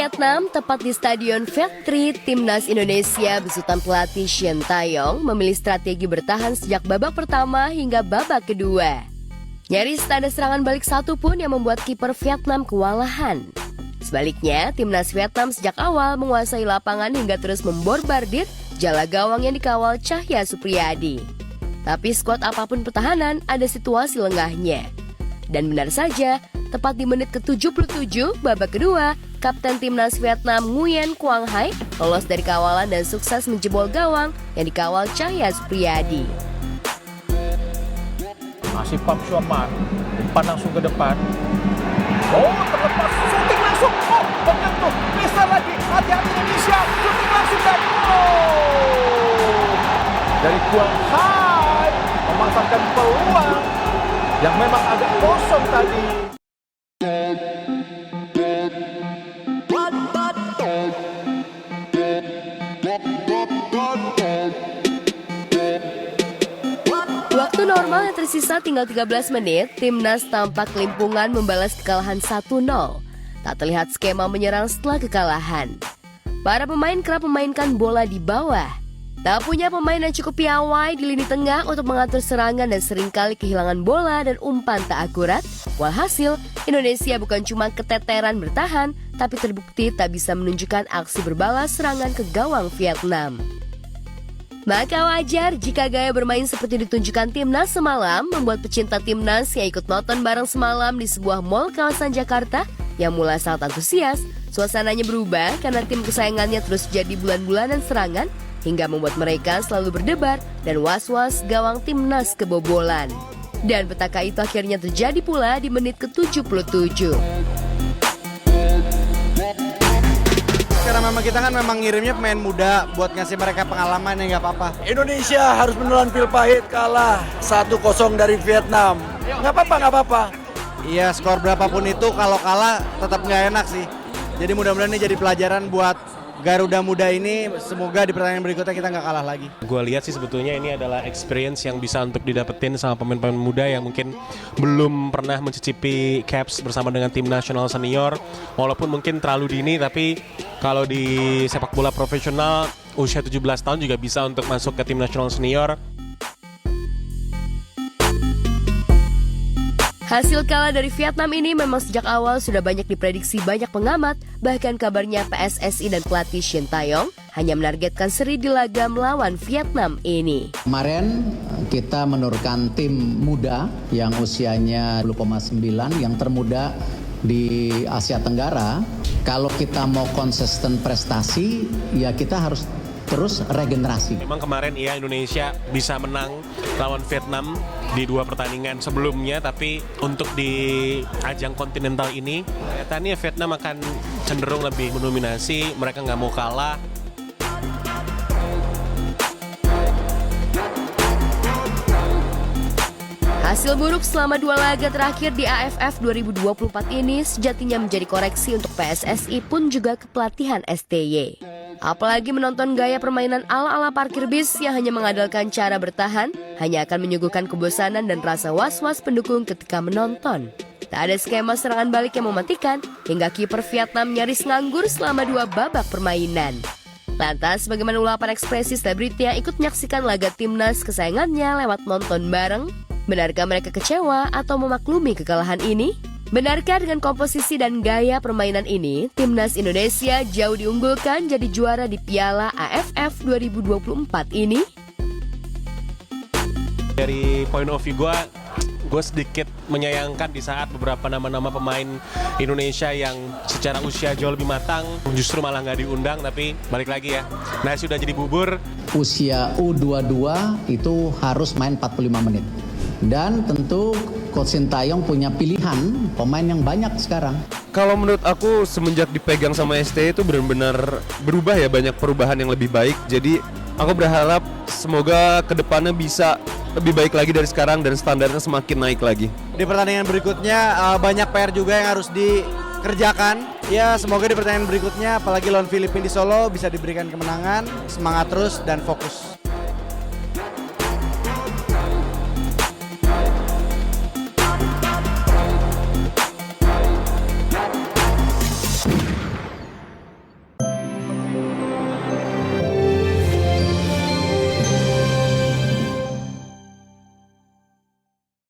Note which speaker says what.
Speaker 1: Vietnam, tepat di Stadion Viet Tri, Timnas Indonesia besutan pelatih Shin Tae-yong memilih strategi bertahan sejak babak pertama hingga babak kedua. Nyaris tak ada serangan balik satu pun yang membuat kiper Vietnam kewalahan. Sebaliknya, Timnas Vietnam sejak awal menguasai lapangan hingga terus memborbardir jala gawang yang dikawal Cahya Supriyadi. Tapi skuad apapun pertahanan, ada situasi lengahnya. Dan benar saja, tepat di menit ke-77 babak kedua, Kapten Timnas Vietnam Nguyen Quang Hai lolos dari kawalan dan sukses menjebol gawang yang dikawal Cahya Supriyadi.
Speaker 2: Masih Pam Suaman, umpan langsung ke depan. Oh, terlepas, shooting langsung. Oh, menyentuh, bisa lagi. Hati-hati Indonesia, shooting langsung dan dari Quang Hai memanfaatkan peluang yang memang agak kosong tadi.
Speaker 1: Waktu normal yang tersisa tinggal 13 menit, Timnas tampak kelimpungan membalas kekalahan 1-0. Tak terlihat skema menyerang setelah kekalahan. Para pemain kerap memainkan bola di bawah. Tak punya pemain yang cukup piawai di lini tengah untuk mengatur serangan dan seringkali kehilangan bola dan umpan tak akurat. Walhasil, Indonesia bukan cuma keteteran bertahan, tapi terbukti tak bisa menunjukkan aksi berbalas serangan ke gawang Vietnam. Maka wajar jika gaya bermain seperti ditunjukkan Timnas semalam membuat pecinta Timnas yang ikut nonton bareng semalam di sebuah mall kawasan Jakarta yang mulai sangat antusias. Suasananya berubah karena tim kesayangannya terus jadi bulan-bulanan serangan hingga membuat mereka selalu berdebar dan was-was gawang Timnas kebobolan. Dan petaka itu akhirnya terjadi pula di menit ke-77.
Speaker 3: Karena memang kita kan ngirimnya pemain muda buat ngasih mereka pengalaman ya nggak apa-apa.
Speaker 4: Indonesia harus menelan pil pahit kalah 1-0 dari Vietnam. Nggak apa-apa.
Speaker 3: Iya, skor berapapun itu kalau kalah tetap nggak enak sih. Jadi mudah-mudahan ini jadi pelajaran buat Garuda Muda ini, semoga di pertandingan berikutnya kita nggak kalah lagi.
Speaker 5: Gue lihat sih sebetulnya ini adalah experience yang bisa untuk didapetin sama pemain-pemain muda yang mungkin belum pernah mencicipi caps bersama dengan tim nasional senior. Walaupun mungkin terlalu dini, tapi kalau di sepak bola profesional usia 17 tahun juga bisa untuk masuk ke tim nasional senior.
Speaker 1: Hasil kalah dari Vietnam ini memang sejak awal sudah banyak diprediksi banyak pengamat, bahkan kabarnya PSSI dan pelatih Shin Tae-yong hanya menargetkan seri di laga melawan Vietnam ini.
Speaker 6: Kemarin kita menurunkan tim muda yang usianya 20,9 yang termuda di Asia Tenggara. Kalau kita mau konsisten prestasi, ya kita harus terus regenerasi.
Speaker 5: Memang kemarin ya Indonesia bisa menang lawan Vietnam di 2 pertandingan sebelumnya, tapi untuk di ajang kontinental ini kelihatannya Vietnam akan cenderung lebih mendominasi, mereka nggak mau kalah.
Speaker 1: Hasil buruk selama 2 laga terakhir di AFF 2024 ini sejatinya menjadi koreksi untuk PSSI pun juga kepelatihan STY. Apalagi menonton gaya permainan ala-ala parkir bis yang hanya mengandalkan cara bertahan, hanya akan menyuguhkan kebosanan dan rasa was-was pendukung ketika menonton. Tak ada skema serangan balik yang mematikan, hingga kiper Vietnam nyaris nganggur selama 2 babak permainan. Lantas, bagaimana ulapan ekspresi selebriti yang ikut menyaksikan laga timnas kesayangannya lewat nonton bareng? Benarkah mereka kecewa atau memaklumi kekalahan ini? Benarkah dengan komposisi dan gaya permainan ini, Timnas Indonesia jauh diunggulkan jadi juara di Piala AFF 2024 ini?
Speaker 5: Dari point of view gue sedikit menyayangkan di saat beberapa nama-nama pemain Indonesia yang secara usia jauh lebih matang justru malah nggak diundang, tapi balik lagi ya, nasi udah jadi bubur.
Speaker 6: Usia U22 itu harus main 45 menit. Dan tentu Coach Shin Tae-yong punya pilihan pemain yang banyak sekarang.
Speaker 7: Kalau menurut aku semenjak dipegang sama STY itu benar-benar berubah ya, banyak perubahan yang lebih baik. Jadi aku berharap semoga kedepannya bisa lebih baik lagi dari sekarang dan standarnya semakin naik lagi.
Speaker 3: Di pertandingan berikutnya banyak PR juga yang harus dikerjakan. Ya semoga di pertandingan berikutnya apalagi lawan Filipina di Solo bisa diberikan kemenangan, semangat terus dan fokus.